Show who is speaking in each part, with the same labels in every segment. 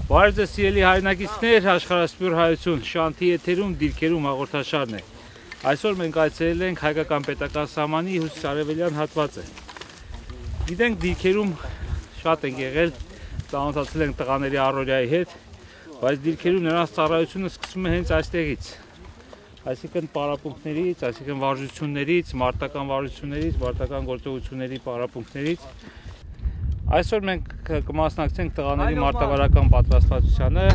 Speaker 1: Բարև ձեզ սիրելի հայրենակիցներ, Աշխարհասփյուռ հայություն, Շանթի եթերում դիրքերում հաղորդաշարն է։ Այսօր մենք այցելել ենք հայկական պետական սահմանի հյուսիսարևելյան հատվածը։ Գիտենք դիրքերում շատ ենք եղել, ծանոթացել ենք տղաների առօրյայի հետ, բայց դիրքերում նրանց ծառայությունը սկսվում է հենց այստեղից։ Այսինքն պարապմունքներից, այսինքն վարժություններից, մարտական վարժություններից, մարտական գործողությունների պարապմունքներից։ Այսօր մենք կմասնակցենք տղաների մարտավարական պատրաստվածությանը,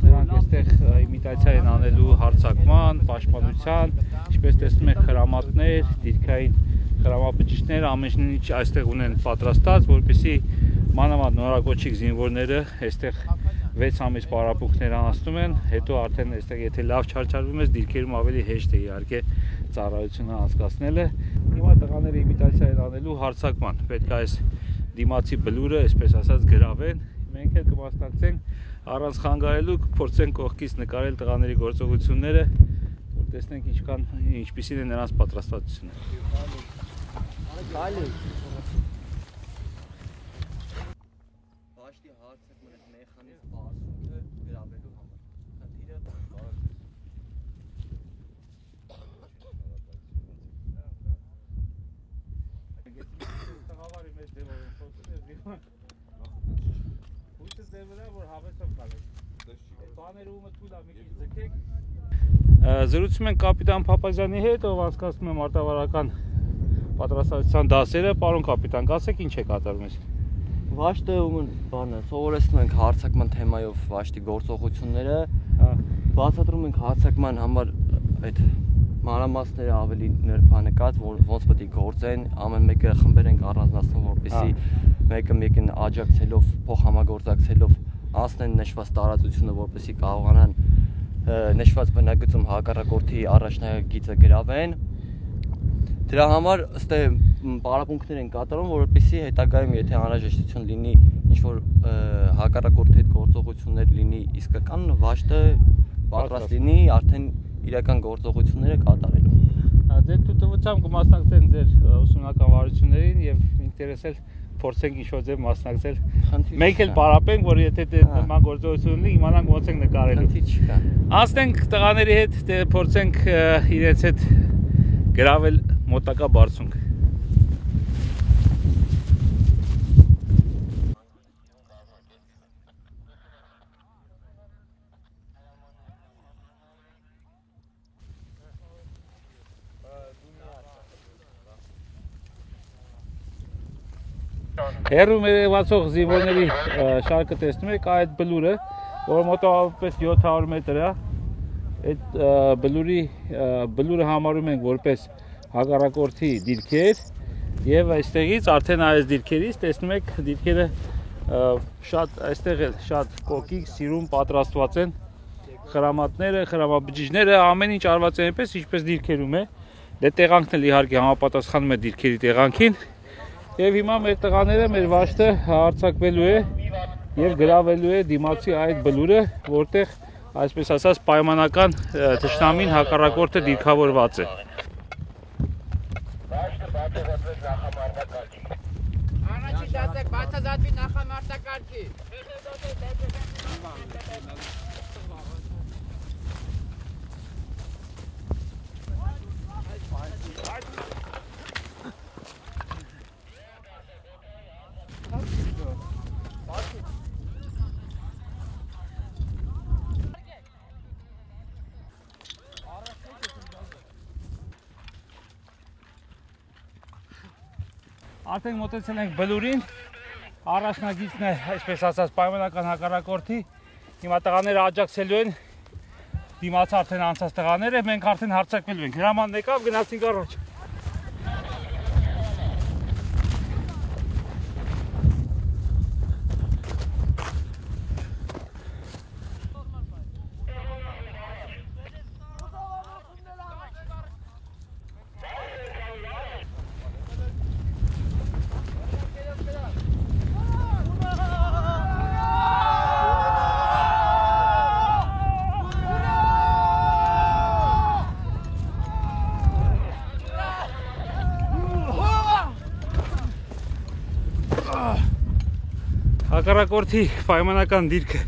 Speaker 1: նրանք այստեղ իմիտացիա են անելու հարձակման, պաշտպանության, ինչպես տեսնում եք խրամատներ, դիրքային խրամաբջիջներ, ամեն ինչ այստեղ ունեն պատրաստած, որպեսզի մանավանդ նորակոչիկ զինվորները այստեղ 6 ամիս պարապմունքներ անցնում են, հետո արդեն այստեղ եթե լավ չարչարվում ես, դիրքերում ավելի հեշտ է իհարկե ծառայությունը անցկացնելը։ Հիմա տղաները իմիտացիա են անելու հարձակման, պետք է այս դիմացի բլուրը, այսպես ասած, գրավեն, մենք էլ կմասնակցենք առանց խանգարելու, կփորձենք կողքից նկարել տղաների գործողությունները, որ տեսնենք ինչպիսին է նրանց պատրաստվածությունը։ Զրուցում ենք կապիտան Փափազյանի հետ, ով անցկացնում է մարտավարական պատրաստվածության դասերը։ Պարոն կապիտան, ասեք ինչ է կատարում ես։
Speaker 2: Վաշտը սովորեցնում ենք հարձակման թեմայով վաշտի գործողությունները, բացատրում ենք հարձակման համար այդ մանրամասները ավելի նրբանկատ, որ ոնց պետք է գործեն, ամեն մեկը խմբեր ենք առանձնացնում, որպեսզի մեկը մեկին աջակցելով, փոխհամագործակցելով անցնեն նշված տարածությունը, որպեսզի կարողանան նշված բնակեցում հակառակորդի առաջնագիծը գրավեն։ Դրա համար ըստ պարապմունքներ են կատարում, որպեսզի հետագայում եթե անհրաժեշտություն լինի ինչ-որ հակառակորդի հետ գործողություններ լինի իսկական, վաշտը պատրաստ լինի արդեն իրական գործողությունները կատարելու։
Speaker 1: Ձեր թույլտվությամբ կմասնակցենք ձեր ուսումնական վարություններին եւ ինքներս էլ փորձենք ինչ-որ ձև մասնակցել։ Մենք էլ պարապենք, որ եթե նման գործողություն ունի, իմանանք ոնց ենք նկարելու։
Speaker 2: Խնդիր չկա։
Speaker 1: Անցնենք տղաների հետ, փորձենք իրենց հետ գրավել մոտակա բարձունք։ Հերում երևացող զինվորների շարքը տեսնում եք, այդ բլուրը, որը մոտավորապես 700 մետր է, այդ բլուրը համարում ենք որպես հակառակորդի դիրքեր եւ այստեղից արդեն այս դիրքերից տեսնում եք դիրքերը շատ այստեղ էլ շատ կոկիկ սիրուն պատրաստված են խրամատները, խրամաբջիջները, ամեն ինչ արված է այնպես ինչպես դիրքերում է, դե տեղանքն էլ իհարկե համապատասխանում է դիրքերի տեղանքին։ Եվ հիմա մեր տղաները, մեր վաշտը հարձակվելու է եւ գրավելու է դիմացի այդ բլուրը, որտեղ այսպես ասած պայմանական թշնամին հակառակորդը դիրքավորված է։
Speaker 3: Առաջին դասեք բացազատվի նախամարտակարգի։
Speaker 1: Արդեն մոտեցել ենք բլուրին, առաջնագիծն է, այսպես ասած, պայմանական հակառակորդի, հիմա տղաները աջակցելու են, դիմաց արդեն անցած տղաները, մենք արդեն հարձակվելու ենք, հրամանն եկավ, գնացինք առաջ։ Հակառակորդի պայմանական դիրքը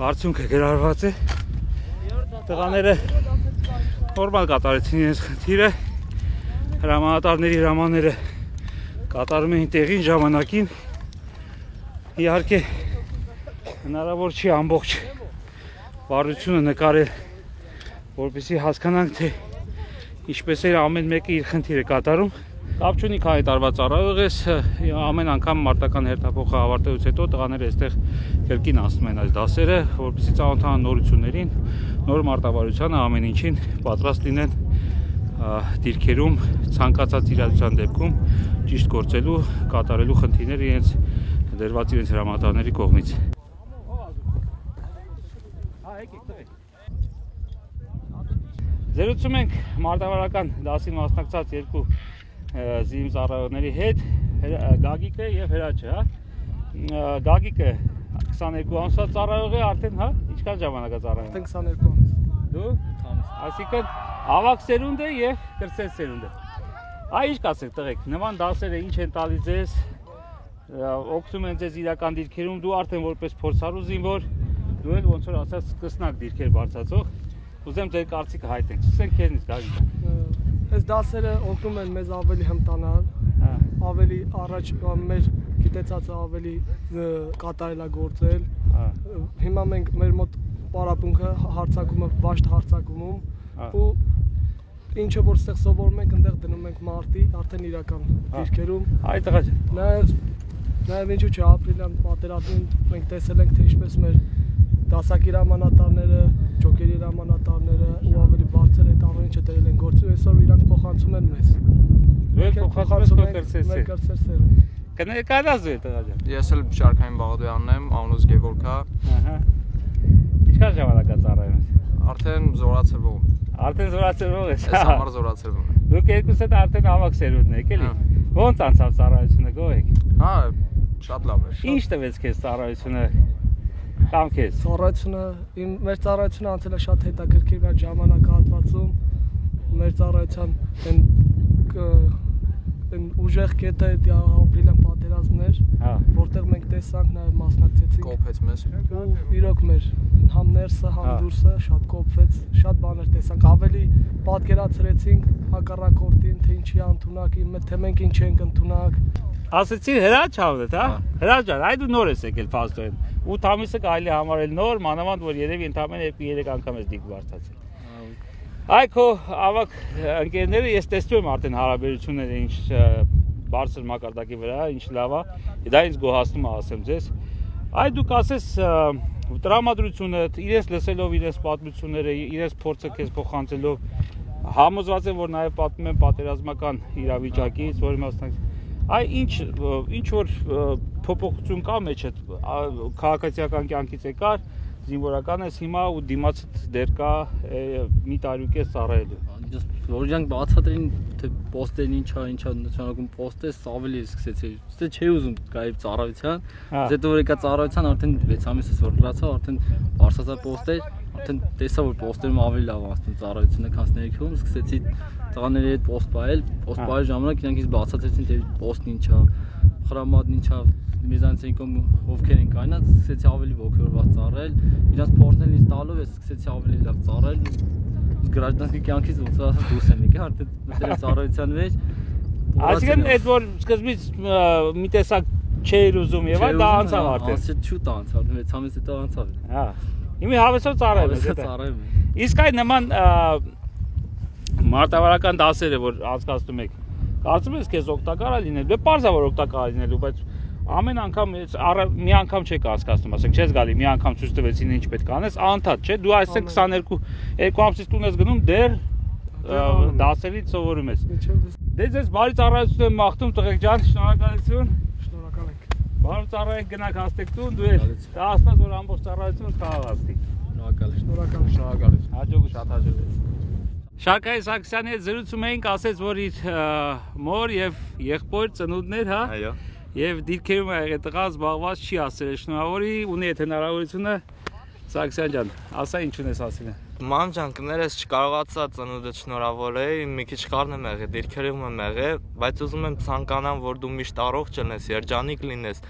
Speaker 1: արդյունքը գրառված է։ Տղաները նորմալ կատարեցին իրենց խնդիրը։ Հրամանատարների հրամանները կատարում էին տեղին ժամանակին։ Իհարկե հնարավոր չի ամբողջ վարությունը նկարել, որպեսզի հասկանանք, թե ինչպես է ամեն մեկը իր խնդիրը կատարում։ Կապ չունի քանի տարվա ծառայող ես, ամեն անգամ մարտական հերթափոխը ավարտելուց հետո տղաները այստեղ կրկին անցնում են այս դասերը, որպեսզի ծանոթանան նորություններին, նոր մարտավարությանը, ամեն ինչին պատրաստ լինեն դիրքերում ցանկացած իրադարձության դեպքում ճիշտ գործելու, կատարելու խնդիրներ իրենց դրված իրենց հրամանատարների կողմից։ Զրուցում ենք մարտավարական դասին մասնակցած երկու զիմ ծառայողների հետ, Գագիկը եւ Հրաչը, հա։ Գագիկը 22 ամսվա ծառայող է արդեն, հա։ Ինչքան ժամանակ է ծառայում։
Speaker 4: Արդեն 22 ամս։
Speaker 1: Դու? Այսինքն ավակ սերունդ է եւ կրտսեր սերունդ է։ Այ ինչ կասեք տղեկ, նման դասերը ինչ են տալիս ձեզ, օգնում են ձեզ իրական դիրքերում, դու արդեն որպես փորձառու զինվոր, դու էլ ոնց որ ասած սկսնակ դիրքեր բարձրացող, ուզեմ ձեր կարծիքը հայտնենք։ Սկսենք քեզնից, Գագիկ։
Speaker 4: Այս դասերը օգնում են մեզ ավելի հմտանալ, ավելի առաջ մեր գիտեցածը ավելի կատարելագործել։ Հիմա մենք մեր մոտ պարապմունքը հարցակումը վաշտ հարցակումում ու ինչը որ ստեղ սովորում ենք, այնտեղ դնում ենք մարտի, արդեն իրական դիրքերում։
Speaker 1: Այ տղա ջան։
Speaker 4: Նաև ինչու՞ չէ, ապրիլյան պատերազմին մենք տեսել ենք, թե ինչպես մեր դասակի հրամանատարները, ջոկերի հրամանատարները ու ավելի բարձր այդ ամեն ինչը դերել են գործում, այսօր իրանք փոխանցում են մեզ։
Speaker 1: Դու եք փոխանցում եք
Speaker 4: մեր կրտսեր։
Speaker 1: Կներկայացու է տղա ջան։
Speaker 5: Ես էլ Շարքային Բաղդոյանն եմ, անունս Գևորգա։
Speaker 1: Ահա։ Ինչքան ժամանակ է ծառայում ես։
Speaker 5: Արդեն զորացրվում։
Speaker 1: Արդեն զորացրվող ես։
Speaker 5: Ես համար զորացրվում եմ։
Speaker 1: Դուք երկուսդ արդեն ավակ սերունդն եք, էլի։ Ոնց անցավ ծառայությունը, գոհ եք։
Speaker 5: Հա, շատ լավ է։
Speaker 1: Ինչ տվեց քեզ ծառայությունը։ Կամ քեզ։
Speaker 4: Ծառայությունը, մեր ծառայությունը անցել է շատ հետաքրքիր մեր ժամանակահատվածում։ Մեր ծառայության այն ուժեղ կետը դա ապրիլյան պատերազմներ, որտեղ մենք տեսանք նաև մասնակցեցինք։
Speaker 5: Կոփեց մեզ։
Speaker 4: Ու իրոք մեր համ ներսը, համ դուրսը շատ կոփվեց, շատ բաներ տեսանք, ավելի պատկերացրեցինք հակառակորդին, թե ինչի ընդունակ, թե մենք ինչ ենք ընդունակ։
Speaker 1: Ասեցի Հրաչ հավդ, հա։ Հրաչ ջան, այ դու նոր ես եկել փաստորեն։ 8 ամիսը կարելի է համարել նոր, մանավանդ որ երևի ընդամենը 2-3 անգամ ես դիք բարձացել։ Այ քո ավակ ընկերները ես տեսնում եմ արդեն հարաբերությունները ինչ բարձր մակարդակի վրա, ինչ լավ է։ Դա ինձ գոհացնում է, ասեմ ձեզ։ Այ դուք ասես տրամադրությունը, իրենց լսելով իրենց պատմությունները, իրենց փորձը քեզ փոխանցելով համոզված եմ, որ նաև պատմում են պատերազմական իրավիճակից, որի մասնակից այ ինչ որ փոփոխություն կա մեջը, քաղաքացիական կյանքից եկար, զինվորական ես հիմա ու դիմացդ դեր կա մի տարուկես ծառայելու։
Speaker 2: Որ իրանք բացատրին թե պոստերն ինչա նշանակում պոստես ավելի սկսեցի։ Ստե չի ուզում գայıb ծառայության։ Հետո որ եկա ծառայության արդեն 6 ամիսից որ լրացա, արդեն բարձրացա պոստեր, արդեն տեսա որ պոստերում ավելի լավ անցնում ծառայությունը, քան ներքևում սկսեցի տղաների հետ պոստ բայել ժամանակ իրանք ինձ բացատրեցին թե պոստն ինչա, խրամատն ինչա, մեզանից ինքն ովքեր են կայնած, սկսեցի ավելի ողջորված ծառայել, իրանք փորձն ինձ տալով ես սկսեցի ավելի լավ ծառայել, գրաժդանքի կյանքից ոնց ասած դուրս եմ եկել, արդեն մտել ծառայության մեջ։
Speaker 1: Այսինքն այդ որ սկզբից մի տեսակ չէր ուզում եւ այ դա անցավ արդեն։
Speaker 2: Անցել շուտ անցավ, 6 ամիս հետո անցավ։
Speaker 1: Հա։ Հիմա հավեսով ծառայում ես դա։ Իսկ այ նման մարտավարական դասերը որ անցկացնում եք, կարծում ես քեզ օգտակար է լինել։ Դե պարզ է որ օգտակար է լինելու, բայց ամեն անգամ մի անգամ չեք անցկացնում, ասենք չես գալի մի անգամ ցույց տվեցին ինչ պետք է անես, անդադ չէ, դու այսինքն 22 ամսից տուն ես գնում դեր դասերից սովորում ես։ Դե ձեզ բարի ծառայություն եմ մաղթում տղեկ ջան, շնորհակալություն։
Speaker 4: Շնորհակալ ենք։
Speaker 1: Բարի ծառայեք գնաք հաստեք տուն, դու էլ դա ասած որ ամբողջ ծառայությունը խաղաղացի։
Speaker 4: Շնորհակալ։
Speaker 1: Հաջող շատ հաջող։ Շարքային Սարգսյանի հետ զրուցում էինք, ասեց որ իր մոր եւ եղբոր ծնունդներ, հա։
Speaker 5: Այո։
Speaker 1: Եվ դիրքերում է եղել տղա զբաղված չի ասել շնորհավորի, ունի այդ հնարավորությունը Սարգսյան ջան, ասա ինչ ունես ասել։
Speaker 6: Ման ջան, կներես չկարողացա ծնունդը շնորհավորել, մի քիչ խառն եմ եղել, դիրքերում եմ եղել, բայց ուզում եմ ցանկանամ, որ դու միշտ առողջ լինես, երջանիկ լինես,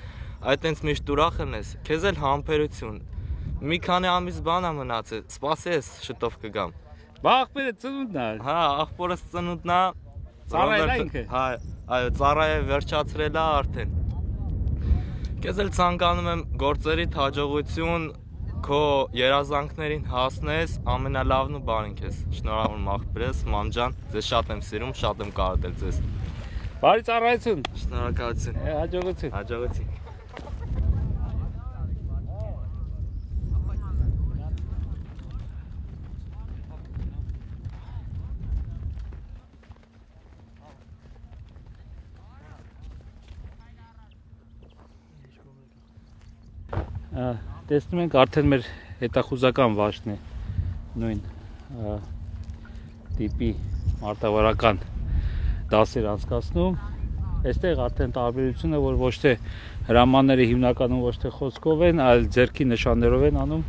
Speaker 6: այդ տենց միշտ ուրախ ես, քեզ էլ համբերություն։ Մի քանի ամիս բան է մնացել, սպասես, շուտով կգամ։
Speaker 1: Բա աղբերը ծնունդն է։
Speaker 6: Հա, աղբորս ծնունդն է։
Speaker 1: Ծառայել է ինքը։
Speaker 6: Հա, այո, ծառայը վերջացրել է արդեն։ Քեզ էլ ցանկանում եմ գործերիդ հաջողություն, քո երազանքներին հասնես, ամենալավն ու բարին քեզ։ Շնորհավոր եմ աղբերս, մամ ջան, ձեզ շատ եմ սիրում, շատ եմ կարոտել ձեզ։
Speaker 1: Բարի ծառայություն։
Speaker 6: Շնորհակալություն։
Speaker 1: Հաջողություն։
Speaker 6: Հաջողություն։
Speaker 1: Տեսնում ենք արդեն մեր հետախուզական վաշտն է նույն տիպի մարտավարական դասեր անցկացնում։ Այստեղ արդեն տարբերությունը, որ ոչ թե հրամանները հիմնականում ոչ թե խոսքով են, այլ ձեռքի նշաններով են անում,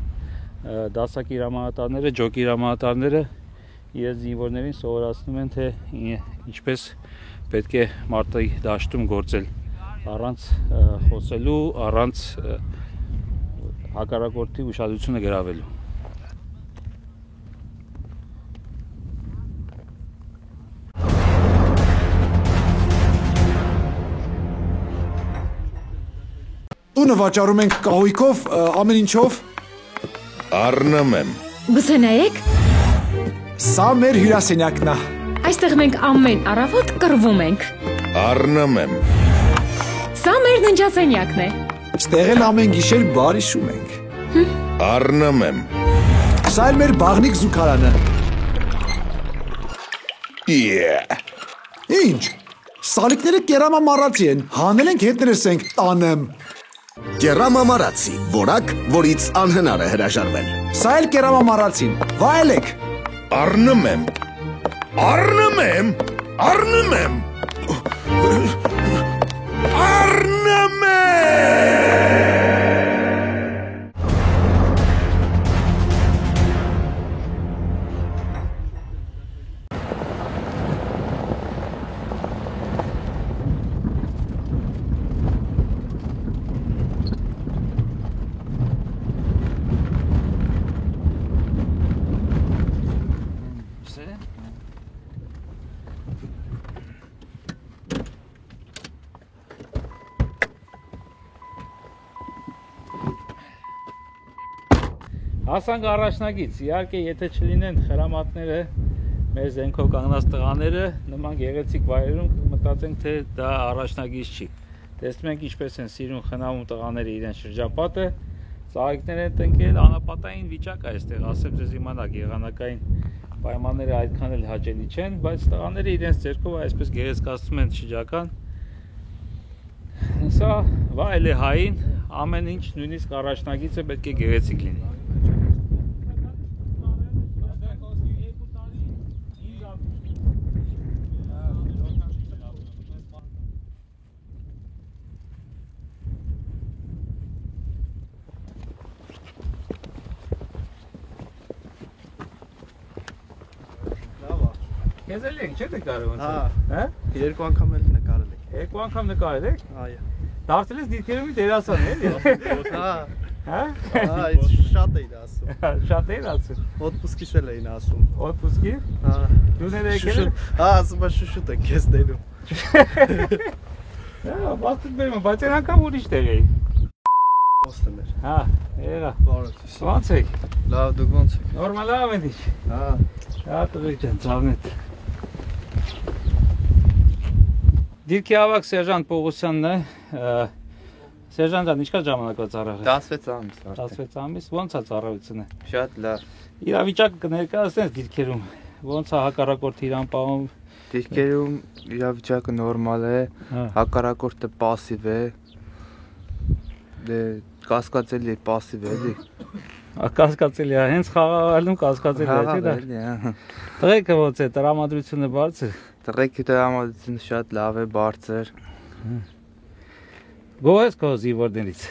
Speaker 1: դասակի հրամանատարները, ջոկի հրամանատարները իրենց զինվորներին սովորացնում են, թե ինչպես պետք է մարտի դաշտում գործել առանց խոսելու, առանց հակառակորդի ուշադրությունը գրավելու։
Speaker 7: Տունը վաճառում ենք կահույքով, ամեն ինչով։
Speaker 8: Առնում եմ։
Speaker 9: Գուցե նայեք։
Speaker 7: Սա մեր հյուրասենյակն է։
Speaker 9: Այստեղ մենք ամեն առավոտ կռվում ենք։
Speaker 8: Առնում եմ։
Speaker 9: Սա մեր ննջասենյակն է։
Speaker 7: Ստեղ էլ ամեն գիշեր բար հիշում ենք։
Speaker 8: Առնում եմ։
Speaker 7: Սա էլ մեր բաղնիկ զուգարանը։ Ինչ։ Սալիկները կերամամարացի են, հանել ենք հետներս ենք, տանեմ։
Speaker 8: Կերամամարացի, որակ, որից անհնար է հրաժարվել։
Speaker 7: Սա էլ կերամամարացին, վայելեք։
Speaker 8: Առնում եմ։ Առնում եմ։ Առնում եմ։ Առնում եմ։
Speaker 1: Հասանք առաջնագից, իհարկե եթե չլինեն խրամատները, մեր զենքով կանգնած տղաները, նման գեղեցիկ վայրերում մտածենք, թե դա առաջնագից չի։ Տեսնում ենք ինչպես են սիրուն խնամում տղաները իրեն շրջապատը, ծաղիկներ են տնկել, անապատային վիճակ է այստեղ, ասեմ ձեզ իմանաք, եղանակային պայմանները այդքան էլ հաճելի չեն, բայց տղաները իրենց ձեռքով այսպես գեղեցկացնում են շրջական։ Սա վայել է հային, ամեն ինչ նույնիսկ առաջնագիծը պետք է գեղեցիկ լինի։ Քեզ էլ ենք, չէ՞ նկարել ոնց։ Հա։
Speaker 2: Երկու անգամ էլ նկարել եք։
Speaker 1: Երկու անգամ նկարել եք։
Speaker 2: Այո։
Speaker 1: Դարձել ես դիրքերումի դերասան էլի։
Speaker 2: Հա։
Speaker 1: Հա։
Speaker 2: Հա, շատ էի ասում։
Speaker 1: Շատ էի ասում։
Speaker 2: Օտպուսկիս էլ էին ասում։
Speaker 1: Օտպուսկի։
Speaker 2: Հա։
Speaker 1: Դուներ եկել։
Speaker 2: Հա, ասում եմ շուշուտ է քեզ դերում։
Speaker 1: Հա, բացում բերում, բայց այն անգամ ուրիշ տեղ էի։
Speaker 2: Ոստներ։
Speaker 1: Հա, եղա։
Speaker 2: Բարոց։
Speaker 1: Ո՞նց եք։
Speaker 2: Լավ, դուք ո՞նց եք։
Speaker 1: Նորմալ ամեն ինչ։
Speaker 2: Հա։
Speaker 1: Հա, տղեկ ջան, ցավնետ։ Դիրքի ավակ սերժանտ Պողոսյանն է։ Սերժանտ ջան, ինչքան ժամանակով ծառայել եք։
Speaker 2: 16 ամիս արդեն։
Speaker 1: 16 ամիս, ո՞նց է ծառայությունը։
Speaker 2: Շատ լավ։
Speaker 1: Իրավիճակը կներկայացնես դիրքերում։ Ո՞նց է հակառակորդի իրան պահում։
Speaker 2: Դիրքերում իրավիճակը նորմալ է, հակառակորդը пассив է։ Դե կասկածելի է пассив էլի։
Speaker 1: Կասկածելի է, հենց խաղաղալում կասկածելի է, չէ՞ դա։ Տղեկը ո՞նց է, տրամադրությունը բարձր։
Speaker 2: Տղեկի տրամադրությունը շատ լավ է, բարձր։
Speaker 1: Գոհ ես քո զինվորներից։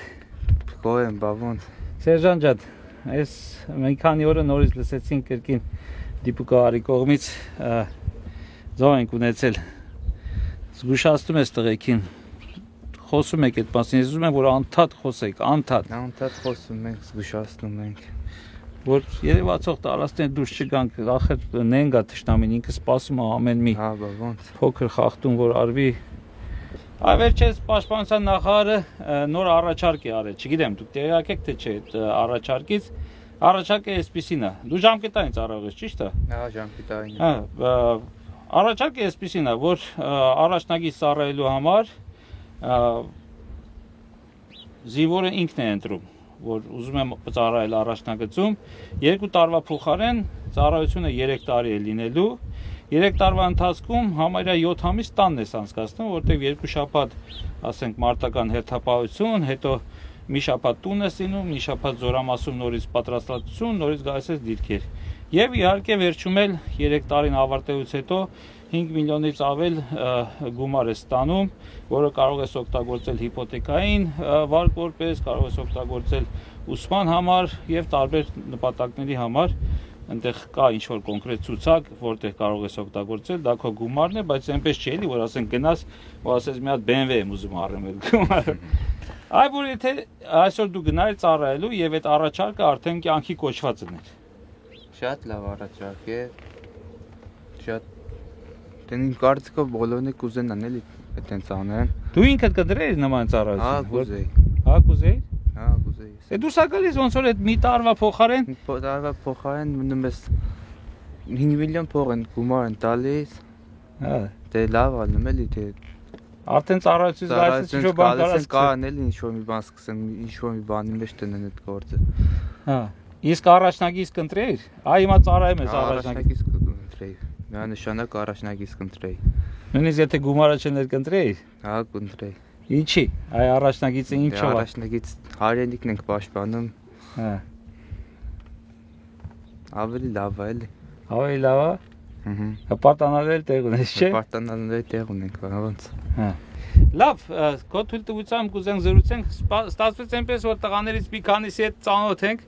Speaker 2: Գոհ եմ, բա ոնց։
Speaker 1: Սերժանտ ջան, այս մի քանի օրը նորից լսեցինք կրկին դիպուկահարի կողմից զոհ ենք ունեցել։ Զգուշացնում ես տղեկին, խոսում եք այդ մասին, ես ուզում եմ որ անդադ խոսեք, անդադ։
Speaker 2: Անդադ խոսում ենք, զգուշացնում ենք։
Speaker 1: Որ երևացող տարածքներ դուրս չգանք, ախր նենգա թշնամին ինքը սպասում է ամեն մի
Speaker 2: Հա, բա ոնց։
Speaker 1: փոքր խախտում որ արվի։ Այ վերջերս պաշտպանության նախարարը նոր առաջարկ է արել, չգիտեմ դուք տեղյակ եք թե չէ այդ առաջարկից։ Առաջարկը այսպեսին է։ Դու ժամկետային ծառայող ես, ճիշտ է։
Speaker 2: Հա, ժամկետային։
Speaker 1: Հա, առաջարկը այսպեսին է, որ առաջնագիծ ծառայելու համար զինվորը ինքն է ընտրում, որ ուզում եմ ծառայել առաջնագծում, 2 տարվա փոխարեն ծառայությունը 3 տարի է լինելու, 3 տարվա ընթացքում համարյա 7 ամիս տանն ես անցկացնում, որտեղ 2 շաբաթ, ասենք, մարտական հերթապահություն, հետո մի շաբաթ տուն ես լինում, մի շաբաթ զորամասում նորից պատրաստվածություն, նորից գալիս ես դիրքեր։ Եվ իհարկե վերջում էլ 3 տարին ավարտելուց հետո 5 միլիոնից ավել գումար է ստանում, որը կարող ես օգտագործել հիպոթեկային վարկ որպես, կարող ես օգտագործել ուսման համար եւ տարբեր նպատակների համար։ Այնտեղ կա ինչ-որ կոնկրետ ցուցակ, որտեղ կարող ես օգտագործել, դա քո գումարն է, բայց այնպես չի էլի, որ ասենք գնաս, որ ասես մի հատ BMW եմ ուզում առնեմ այդ գումարը։ Այ որ եթե այսօր դու գնայր ծառայելու եւ այդ առաջարկը արդեն կյանքի կոչված ուներ։
Speaker 2: Շատ լավ առաջարկ է։ Շատ դեն կարծիքով բոլորն է կուզենան էլի այդտենց անեն։
Speaker 1: Դու ինքդ կդրեիր նման ծառայություն։
Speaker 2: Հա, կուզեի։
Speaker 1: Հա, կուզեի։
Speaker 2: Հա, կուզեի։
Speaker 1: Դե դու սա գալիս ոնց որ այդ մի տարվա փոխարեն
Speaker 2: Տարվա փոխարեն մնում ես 5 միլիոն փող են գումար են տալիս։
Speaker 1: Հա,
Speaker 2: դե լավ ալնում էլի դե
Speaker 1: արդեն ծառայությունից գալիս ինչ-որ բան կարաս
Speaker 2: կարան էլի ինչ-որ մի բան սկսեն, ինչ-որ մի բանի մեջ տնեն այդ գործը։
Speaker 1: Հա, իսկ առաջնագիծ կընտրեիր։ Այ հիմա ծառայում ես առաջնագիծ
Speaker 2: կընտրեի։ Միանշանակ առաջնագիծ կընտրեի։
Speaker 1: Նույնիսկ եթե գումարը չներկընտրեիր։
Speaker 2: Հա, կընտրեի։
Speaker 1: Ինչի։ Այ առաջնագիծը ինչով է։
Speaker 2: Առաջնագիծ հայրենիքն ենք պաշտպանում։
Speaker 1: Հա։
Speaker 2: Ավելի լավ է էլի։
Speaker 1: Ավելի լավ է։ Հպարտանալել տեղ ունես, չէ։
Speaker 2: Հպարտանալել տեղ ունենք, ոնց։
Speaker 1: Հա։ Լավ, քո թույլտվությամբ կուզենք զրուցենք, ստացվեց այնպես որ տղաներից մի քանիսի հետ ծանոթ ենք,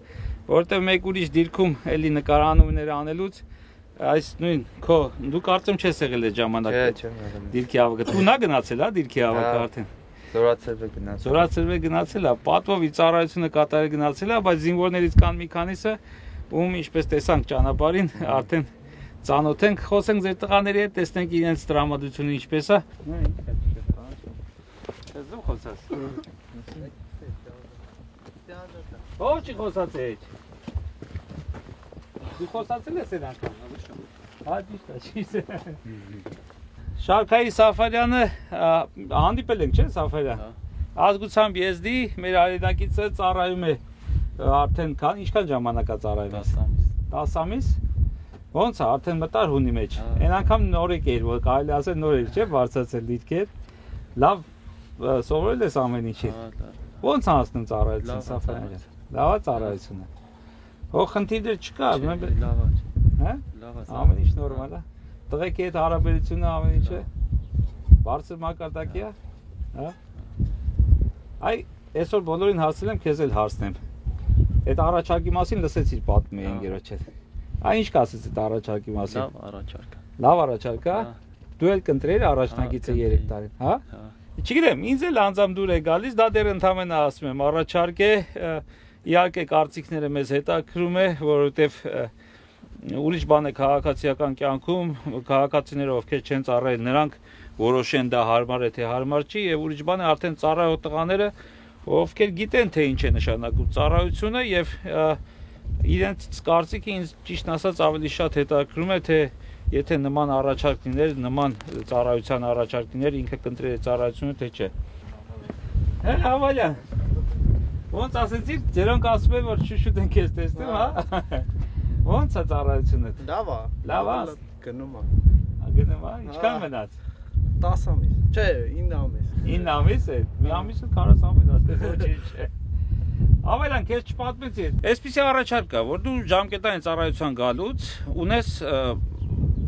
Speaker 1: որտեղ մեկ ուրիշ դիրքում էլի նկարանումներ անելուց այս նույն քո դու կարծեմ չես եղել այդ ժամանակը։
Speaker 2: Չէ, չեմ եղել։
Speaker 1: Դիրքի հավաքը։ Դու նա գնացել, հա, դիրքի հավաքը արդեն։
Speaker 2: Զորացրվե գնացել։
Speaker 1: Զորացրվե գնացել է, պատվովի ծառայությունը կատարել գնացել է, բայց զինվորներից կան մի քանիսը, ում ինչպես տեսանք ճանապարհին, արդեն ծանոթ ենք, խոսենք ձեր տղաների հետ, տեսնենք իրենց տրամադրությունը ինչպես է։ Ես դու խոսած։ Ո՞չ չի խոսած է։ Դու խոսացել ես այդ անգամ։ Հա, ճիշտ է։ Շարքայի Սաֆարյանը հանդիպել ենք, չէ՞, Սաֆարյան։ Ազգությամբ եզդի մեր հայրենակիցը ծառայում է արդեն ինչքան ժամանակ է ծառայում։
Speaker 2: 10 ամիս։
Speaker 1: 10 ամիս։ Ոնց է, արդեն մտար հունի մեջ։ Այն անգամ նորեկ էր, որ կարելի ասել նոր էր, չէ՞, բարձրացել դիրքեր։ Լավ սովորել ես ամեն ինչի։ Ոնց է հասնում ծառայությունը, Սաֆարյան։ Լավ է ծառայությունը։ Հո խնդիրներ չկա,
Speaker 2: լավ է։
Speaker 1: հա։
Speaker 2: Լավ է։
Speaker 1: Ամեն ինչ նորմալ է։ Տղեկի հետ հարաբերությունը ամեն ինչը բարձր մակարդակի է, հա։ Այ այսօր բոլորին հարցրել եմ, քեզ էլ հարցնեմ։ Այդ առաջարկի մասին լսեցիր պատմում էի ընկերոջդ։ Այ ինչ կասես այդ առաջարկի մասին։
Speaker 2: Լավ առաջարկ։
Speaker 1: Լավ առաջարկ է։ Դու էլ կընտրեիր առաջնագիծը 3 տարի, հա։ Չգիտեմ, ինձ էլ անձամբ դուր է գալիս, դա դեռ ընդհանրապես ասում եմ, առաջարկ է, իհարկե կարծիքները մեզ հետաքրում է, որովհետև ուրիշ բան է քաղաքացիական կյանքում, քաղաքացիները ովքեր չեն ծառայել, նրանք որոշեն դա հարմար է թե հարմար չի, եւ ուրիշ բան է արդեն ծառայող տղաները, ովքեր գիտեն թե ինչ է նշանակում ծառայությունը եւ իրենց կարծիքը ինձ ճիշտ ասած ավելի շատ հետաքրում է, թե եթե նման առաջարկ լիներ, նման ծառայության առաջարկ լիներ, ինքը կընտրեր ծառայությունը թե չէ։ Հələ Հավալյան։ Ոնց ասեցիք, ձերոնք ասում են որ շուշուտ են քեզ տեսնում, հա։ Ոնց է ծառայությունը։
Speaker 4: Լավ է։
Speaker 1: Լավ է։
Speaker 4: Գնում է։
Speaker 1: Գնում է, ինչքան մնաց։
Speaker 4: 10 ամիս։ Չէ, 9 ամիս։
Speaker 1: 9 ամիս է։ Մի ամիսը 40 ամիս ասես ոչինչ չէ։ Ավելան քեզ չպատմեցի։ Այսպեսի առաջարկ կա, որ դու ժամկետային ծառայության գալուց ունես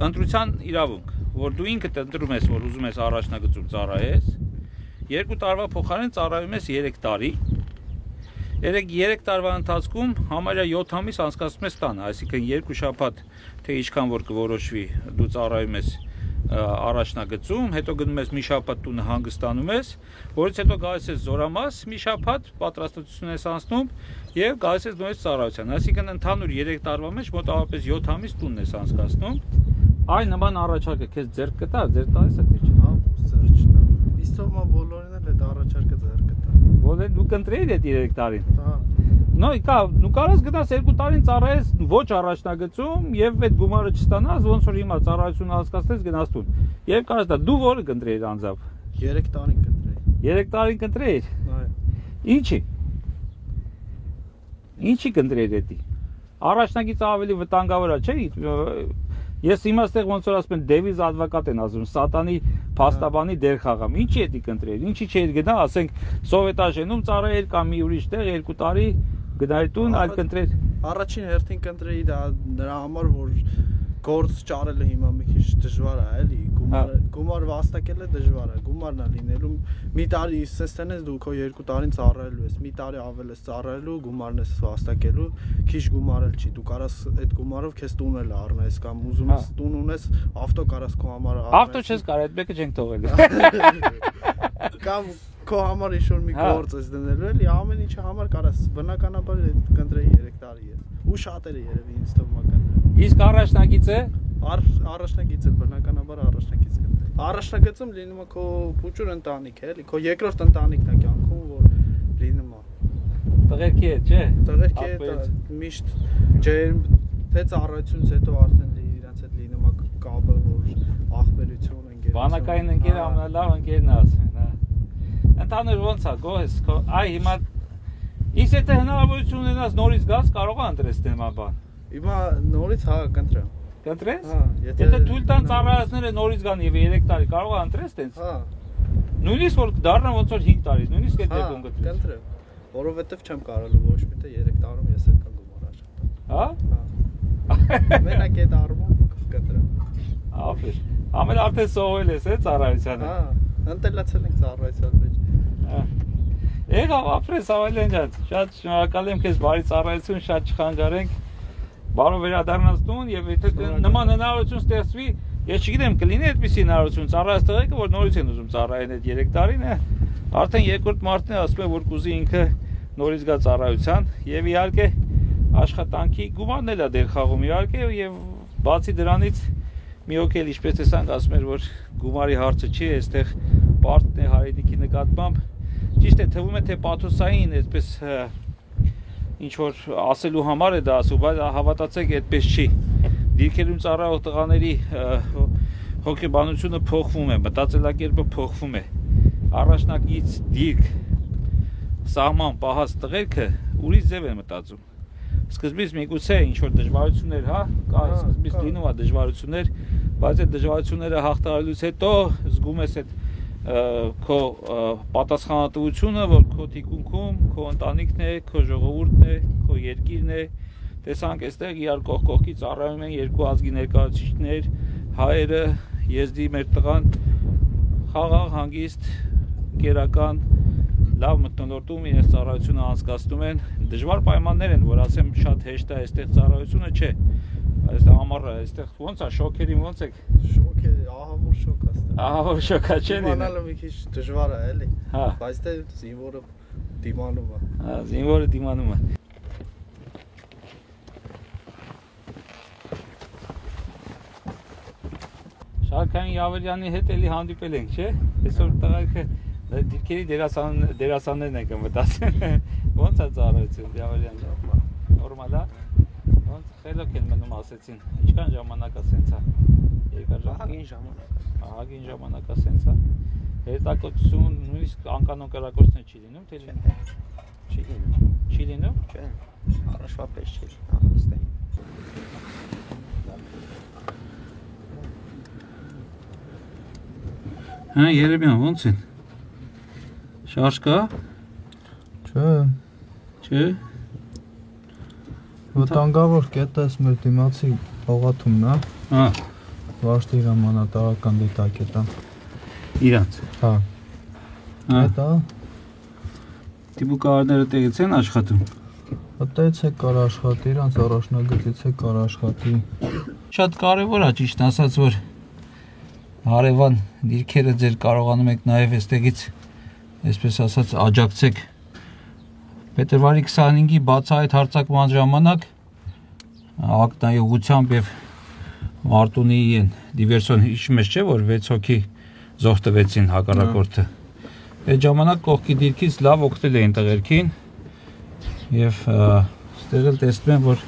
Speaker 1: ընտրության իրավունք, որ դու ինքդ ընտրում ես, որ ուզում ես առաջնագծում ծառայես, 2 տարվա փոխարեն ծառայում ես 3 տարի։ 3 տարվա ընթացքում համարյա 7 ամիս անցկացնում ես տանը, այսինքն 2 շաբաթ թե ինչքան որ կորոշվի, դու ծառայում ես առաջնագծում, հետո գնում ես մի շաբաթ տունը հանգստանում ես, որից հետո գալիս ես զորամաս, մի շաբաթ պատրաստություն ես անցնում եւ գալիս ես նույնիսկ ծառայության։ Այսինքն ընդհանուր 3 տարվա մեջ մոտավորապես 7 ամիս տունն ես անցկացնում։ Այն նման առաջարկը քեզ ձեռք կտա, ձեռք տալիս է թե՞ չէ։
Speaker 10: Հա, ձեռք չտա։ Իսկ թող մա բոլորին էլ այդ առաջարկը ձեռք կտա։
Speaker 1: Ո՞ր դու կընտրեիր այդ 3 տարին։
Speaker 10: Հա։
Speaker 1: Նու կարաս գնաս 2 տարին ծառայես ոչ առաջնագծում եւ այդ գումարը չստանաս, ոնց որ հիմա ծառայություն հասկացնես գնաս տուն։ Եւ կարաս դա դու որը կընտրեիր անձամբ։
Speaker 10: 3 տարին կընտրեի։
Speaker 1: 3 տարին կընտրեիր։
Speaker 10: Այո։
Speaker 1: Ինչի։ Ինչի կընտրեիր դա։ Առաջնագիծը ավելի վտանգավոր է, չէ՞։ Ես հիմա այստեղ ոնց որ ասում են դեվիզ advocat են ասում, սատանի փաստաբանի դեր խաղամ։ Ինչի է դա կընտրեիր։ Ինչի չէր գնա, ասենք Սովետաժենում ծառայել կամ մի ուրիշ տեղ 2 տարի գնայր տուն, այլ կընտրեիր։
Speaker 10: Առաջին հերթին կընտրեի դա նրա համար, որ գործ ճարելը հիմա մի քիչ դժվար է, էլի, գումար վաստակելը դժվար է, գումարն է լինելու մի տարի սեստենես դու քո 2 տարին ծառայելու ես, մի տարի ավել ես ծառայելու, գումարն ես վաստակելու, քիչ գումարել չի, դու կարաս այդ գումարով քեզ տուն էլ առնես կամ ուզում ես տուն ունես, ավտո կարաս քո համար առնես։
Speaker 1: Ավտո չես կարող, այդ մեկը չենք թողելու։
Speaker 10: Կամ քո համար ինչ-որ մի գործ ես դնելու էլի, ամեն ինչի համար կարաս բնականաբար կընտրեի 3 տարի ես։ Ու շատերը երևի ինձ թվում է կընտրեն։
Speaker 1: Իսկ առաջնագիծը
Speaker 10: առաջնագիծը բնականաբար առաջնագիծ կընտրեի։ Առաջնագծում լինում է քո փուճուր ընտանիք էլի, քո երկրորդ ընտանիքն է կյանքում, որ լինում է։
Speaker 1: Տղերքի հետ, չէ։
Speaker 10: Տղերքի հետ միշտ թե ծառայությունից հետո արդեն իրանց հետ լինում է կապը, որ ախբերություն ընկերություն։
Speaker 1: Բանակային ընկերը ամենալավ ընկերն է ասեն, հա։ Ընդհանուր ոնց է, գոհես, այ հիմա իսկ եթե հնարավորություն ունենաս նորից գաս, կարող է ընտրես դեմա բան։
Speaker 10: Հիմա նորից հա կընտրեմ։
Speaker 1: Կընտրես։
Speaker 10: Հա,
Speaker 1: եթե թույլ տան ծառայածները նորից գան եւ 3 տարի, կարող է ընտրես տենց։
Speaker 10: Հա։
Speaker 1: Նույնիսկ որ դառնա ոնց որ 5 տարի, նույնիսկ այդ դեպքում կընտրես։
Speaker 10: Կընտրեմ, որովհետեւ չեմ կարելու ոչ մի թե 3 տարում ես այդքան գումար աշխատեմ։
Speaker 1: Հա։
Speaker 10: Մենակ այդ առումով կընտրեմ։
Speaker 1: Ափեր։ Ամեն արդեն սովորել ես, ծառայությանը։
Speaker 10: Հա, ընտելացել ենք ծառայության մեջ։
Speaker 1: Հա։ Եղավ ապրես Ավելյան ջան, շատ շնորհակալ եմ քեզ, բարի ծառայություն, շատ չխանգարենք, բարով վերադառնաս տուն եւ եթե նման հնարավորություն ստեղծվի, ես չգիտեմ կլինի այդպիսի հնարավորություն, ծառայած տղեկը որ նորից են ուզում ծառայեն այդ 3 տարին է, արդեն երկրորդ մարտն է ասում է որ կուզի ինքը նորից գա ծառայության եւ իհարկե աշխատանքի գումարն էլ է դեր խաղում իհարկե եւ բացի դրանից մի հոգ էլ ինչպես տեսանք ասում էր որ գումարի հարցը չի, այստեղ պարտն է հայրենիքի նկատմամբ Ճիշտ է, թվում է թե պաթոսային այսպես ինչ որ ասելու համար է դա ասում, բայց հավատացեք այդպես չի։ Դիրքերում ծառայող տղաների հոգեբանությունը փոխվում է, մտածելակերպը փոխվում է։ Առաջնագիծ դիրք սահման պահած տղերքը ուրիշ ձև են մտածում։ Սկզբից միգուցե ինչ որ դժվարություններ, հա, կա սկզբից լինում է դժվարություններ, բայց այդ դժվարությունները հաղթահարելուց հետո զգում ես այդ քո պատասխանատվությունը, որ քո թիկունքում քո ընտանիքն է, քո ժողովուրդն է, քո երկիրն է։ Տեսանք այստեղ իրար կողք կողքի ծառայում են երկու ազգի ներկայացուցիչներ, հայերը, եզդի մեր տղան, խաղաղ, հանգիստ, կերական, լավ մթնոլորտում իրենց ծառայությունը անցկացնում են։ Դժվար պայմաններ են, որ ասեմ շատ հեշտ է այստեղ ծառայությունը չէ։ Այստեղ ամառը, այստեղ ոնց է շոքերին ոնց է։
Speaker 10: Շոքեր, ահավոր շոք է այստեղ։
Speaker 1: Ահավոր շոք է, չէ՞։
Speaker 10: Իմանալը մի քիչ դժվար է, էլի։
Speaker 1: Հա։
Speaker 10: Բայց դե զինվորը դիմանում է։
Speaker 1: Հա, զինվորը դիմանում է։ Շարքային Ավելյանի հետ էլի հանդիպել ենք, չէ՞։ Այսօր տղայքը դիրքերի դերասաններն են կմտածեն։ Ոնց է ծառայություն Ավելյան ջան։ Նորմալ է։ Ոնց խելոք են մնում ասեցին։ Ինչքան ժամանակ է սենցա։ Երկար ժամանակ։ Ահագին ժամանակ է սենցա։ Հետաքրքրություն նույնիսկ անկանոն կրակոցներ չի լինում, թե չի լինում։ Չի լինում։
Speaker 2: Չէ։ Առաջվա պես չի։ Հստակ։
Speaker 1: Հա, Երեմյան, ոնց են։ Շարժ կա։
Speaker 10: Չէ։
Speaker 1: Չէ։
Speaker 10: Վտանգավոր կետը էս մեր դիմացի հողաթումն է։
Speaker 1: Հա։
Speaker 10: Վաշտի հրամանատարական դիտակետը։
Speaker 1: Իրանց։
Speaker 10: Հա։
Speaker 1: Հա։
Speaker 10: Դա
Speaker 1: Տիպուկարները տեղից են աշխատում։
Speaker 10: Այդտեղից է կար աշխատի, իրանց առաջնագծից է կար աշխատի։
Speaker 1: Շատ կարևոր է ճիշտ ասած, որ հարևան դիրքերը ձեր կարողանում եք նաև այստեղից, այսպես ասած, աջակցեք փետրվարի 25-ի բացահայտ հարձակման ժամանակ ակնայողությամբ եւ Մարտունի դիվերսիոն հիշում ես չէ որ 6 հոգի զոհ տվեցին հակառակորդը։ Այդ ժամանակ կողքի դիրքից լավ օգնել էին տղերքին եւ ստեղ էլ տեսնում եմ որ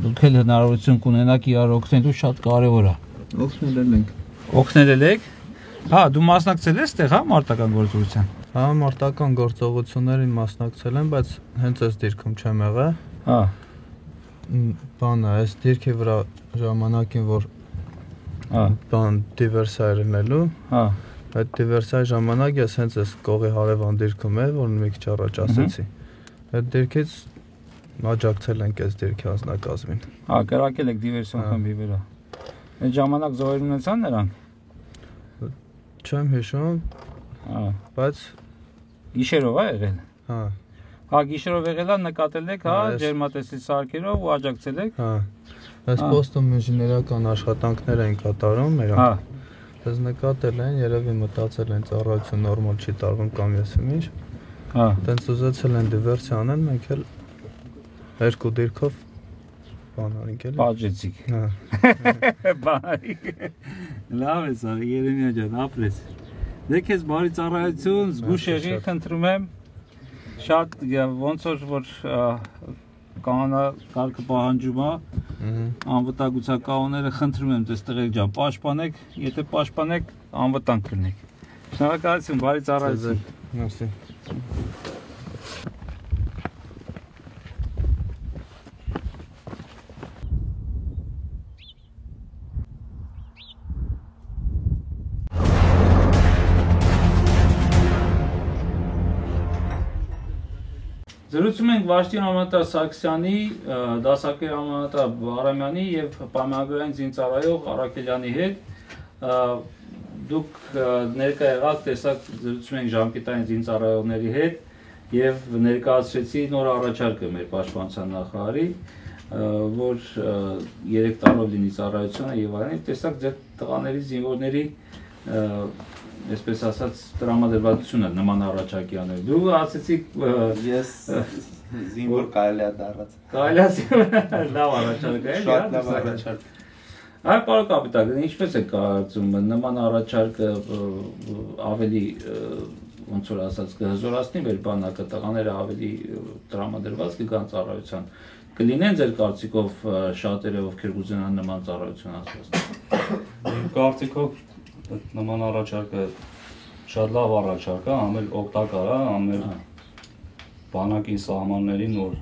Speaker 1: դուք էլ հնարավորություն կունենաք իրար օգնելու շատ կարեւոր է։ Օգնել եք։ Հա, դու մասնակցել ես այդտեղ, հա, մարտական գործողության։
Speaker 5: Հա, մարտական գործողություններին մասնակցել եմ, բայց հենց այս դիրքում չեմ եղել։
Speaker 1: Հա։
Speaker 5: Բանը, այս դիրքի վրա ժամանակին որ դիվերսիա էր լինելու։ Հա։ Այդ դիվերսիայի ժամանակ ես հենց այս կողի հարևան դիրքում էր, որ մի քիչ առաջ ասեցի։ Այդ դիրքից աջակցել ենք այս դիրքի անձնակազմին։
Speaker 1: Հա, կրակել եք դիվերսիոն խմբի վրա։ Այդ ժամանակ զոհեր ունեցան նրանք։
Speaker 5: Չեմ հիշում։
Speaker 1: Հա,
Speaker 5: բայց
Speaker 1: գիշերով է եղել։
Speaker 5: Հա։
Speaker 1: Հա, գիշերով եղել է, նկատել եք, հա, ջերմատեսիլ սարքերով ու աջակցել եք։
Speaker 5: Հա։ Այս պոստում ինժեներական աշխատանքներ են կատարում նրանք։
Speaker 1: Հա։
Speaker 5: Ես նկատել են, երևի մտածել են ծառայություն նորմալ չի տարվում կամ ես ինչ։
Speaker 1: Հա։
Speaker 5: Տենց ուզեցել են դիվերսիա անեն, մենք էլ երկու դիրքով բան արինք էլի։
Speaker 1: Բաժեցիք։
Speaker 5: Հա։
Speaker 1: Բայ։ Լավ է, սա Երեմիա ջան, ապրես։ Դե քեզ բարի ծառայություն, զգուշ եղի, խնդրում եմ։ Շատ ոնց որ կանոնա կարգը պահանջում է, անվտանգության կանոնները խնդրում եմ ձեզ տղեր ջան, պաշտպանեք, եթե պաշտպանեք, անվտանգ կլինեք։ Շնորհակալություն, բարի ծառայություն։
Speaker 5: Մերսի։
Speaker 1: Զրուցում ենք Վաշտի Ամանատար Սարգսյանի, դասակեր Ամանատար Բարամյանի եւ պայմանագրային զինծառայող Արաքելյանի հետ։ Դուք ներկա եղաք, տեսաք, զրուցում ենք ժամկետային զինծառայողների հետ եւ ներկայացրեցի նոր առաջարկը մեր պաշտպանության նախարարի, որ 3 տարով լինի ծառայությունը եւ այլն։ Տեսաք ձեր տղաների զինվորների այսպես ասած տրամադրվածությունը նման առաջարկի անել։ Դու ասեցիք
Speaker 11: ես զինվոր կարելի է դառած։
Speaker 1: Կարելի է լավ առաջարկ է,
Speaker 11: շատ լավ առաջարկ։
Speaker 1: Այո, պարոն կապիտան, ինչպես է կարծում նման առաջարկը ավելի ոնց որ ասած կհզորացնի մեր բանակը, տղաները ավելի տրամադրված կգան ծառայության։ Կլինեն ձեր կարծիքով շատերը ովքեր կուզենան նման ծառայություն անցկացնել։
Speaker 12: Իմ կարծիքով նման առաջարկը շատ լավ առաջարկ է, ամեն օգտակար է, ամեն բանակի սահմաններին որ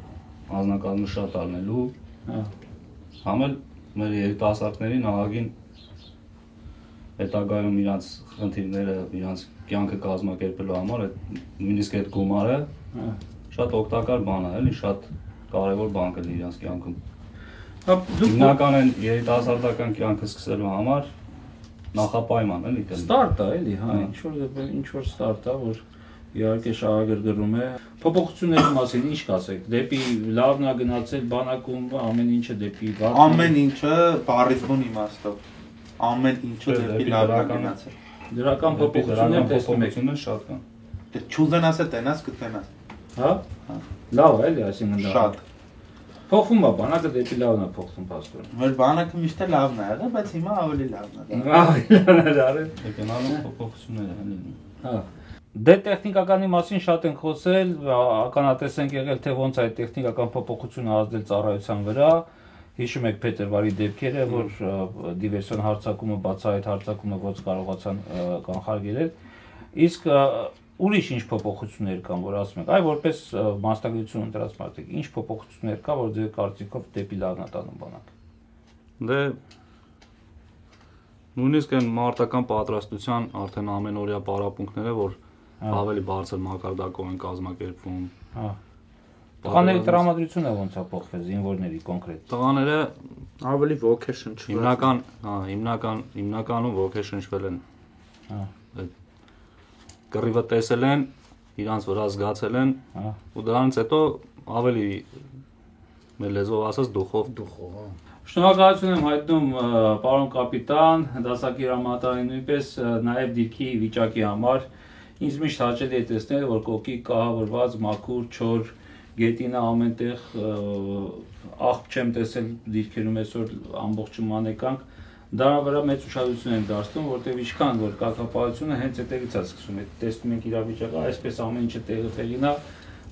Speaker 12: անձնակազմը շատ առնելու, ամեն մեր երիտասարդներին ահագին հետագայում իրանց խնդիրները, իրանց կյանքը կազմակերպելու համար նույնիսկ այդ գումարը շատ օգտակար բան է, էլի շատ կարևոր բան կլինի իրանց կյանքում։ Հիմնական երիտասարդական կյանքը սկսելու համար նախապայման էլի կլինի։
Speaker 1: Ստարտ է էլի, հա, ինչ որ ստարտ է, որ իհարկե շահագրգռում է։ Փոփոխությունների մասին ինչ կասեք։ Դեպի լավն է գնացել բանակում, ամեն ինչը դեպի վարդը։
Speaker 11: Ամեն ինչը բառիզմուն իմաստով։ Ամեն ինչը դեպի լավն է գնացել։
Speaker 1: Դրական փոփոխություններ տեսնում եք։
Speaker 12: Փոփոխություններ շատ կան։
Speaker 11: Չուզենաս է տենաս կտենաս։
Speaker 1: Հա։ Լավ է էլի, այսինքն դա։
Speaker 11: Շատ։
Speaker 1: Փոխվում է, բանակը դեպի լավն է փոխվում փաստորեն։
Speaker 11: Մեր բանակը միշտ լավն է եղել, բայց հիմա ավելի լավն է։
Speaker 1: Հիմա ավելի լավն է արել։
Speaker 12: Գնալու փոփոխություններ են լինում։
Speaker 1: Հա։ Դե տեխնիկականի մասին շատ ենք խոսել, ականատես ենք եղել, թե ոնց այդ տեխնիկական փոփոխությունը ազդել ծառայության վրա։ Հիշում եք փետրվարի դեպքերը, որ դիվերսիոն հարձակումը, բացահայտ հարձակումը ոնց կարողացան կանխարգելել։ Իսկ ուրիշ ինչ փոփոխություններ կան, որ ասում եք, այ որպես մասնագիտություն ընտրած մարդիկ, ինչ փոփոխություններ կա, որ ձեր կարծիքով դեպի լավն է տանում բանակը։
Speaker 12: Դե նույնիսկ այն մարտական պատրաստության արդեն ամենօրյա պարապմունքները, որ ավելի բարձր մակարդակով են կազմակերպվում։
Speaker 1: Հա։ Տղաների տրամադրությունը ոնց է փոխվել զինվորների կոնկրետ։
Speaker 12: Տղաները
Speaker 11: ավելի ոգի շնչվել։
Speaker 12: հիմնականում ոգի շնչվել են։
Speaker 1: Հա։
Speaker 12: Կռիվը տեսել են, իրանց վրա զգացել են, ու դրանից հետո ավելի մեր լեզվով ասած դուխով,
Speaker 1: Շնորհակալություն եմ հայտնում պարոն կապիտան, դասակիր հրամանատարին նույնպես նաև դիրքի վիճակի համար։ Ինձ միշտ հաճելի է տեսնել, որ կոկիկ կահավորված, մաքուր, չոր, գետինը ամենտեղ աղբ չեմ տեսել դիրքերում այսօր ամբողջման եկանք։ Դրա վրա մեծ ուշադրություն եմ դարձնում, որտեղ ինչքան որ կարգապահությունը հենց այդտեղից է սկսում։ Տեսնում ենք իրավիճակը, այսպես ամեն ինչը տեղին է,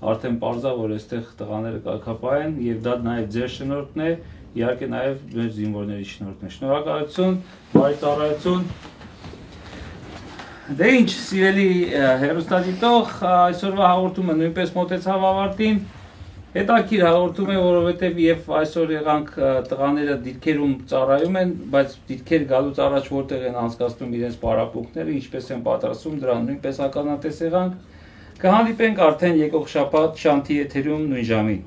Speaker 1: արդեն պարզա որ այստեղ տղաները կարգապահեն եւ դա նաև ձեր շնորհքն է, իհարկե նաև մեր զինվորների շնորհքն է։ Շնորհակալություն, բարի ծառայություն։ Դե ինչ, սիրելի հեռուստադիտող, այսօրվա հաղորդումը նույնպես մոտեցավ ավարտին։ Հետաքրքիր հաղորդում է, որովհետև եւ այսօր եղանք տղաները դիրքերում ծառայում են, բայց դիրքեր գալուց առաջ որտեղ են անցկացնում իրենց պարապմունքները, ինչպես են պատրաստվում, դրան նույնպես ականատես եղանք։ Կհանդիպենք արդեն եկող շաբաթ շանթի եթերում նույն ժամին։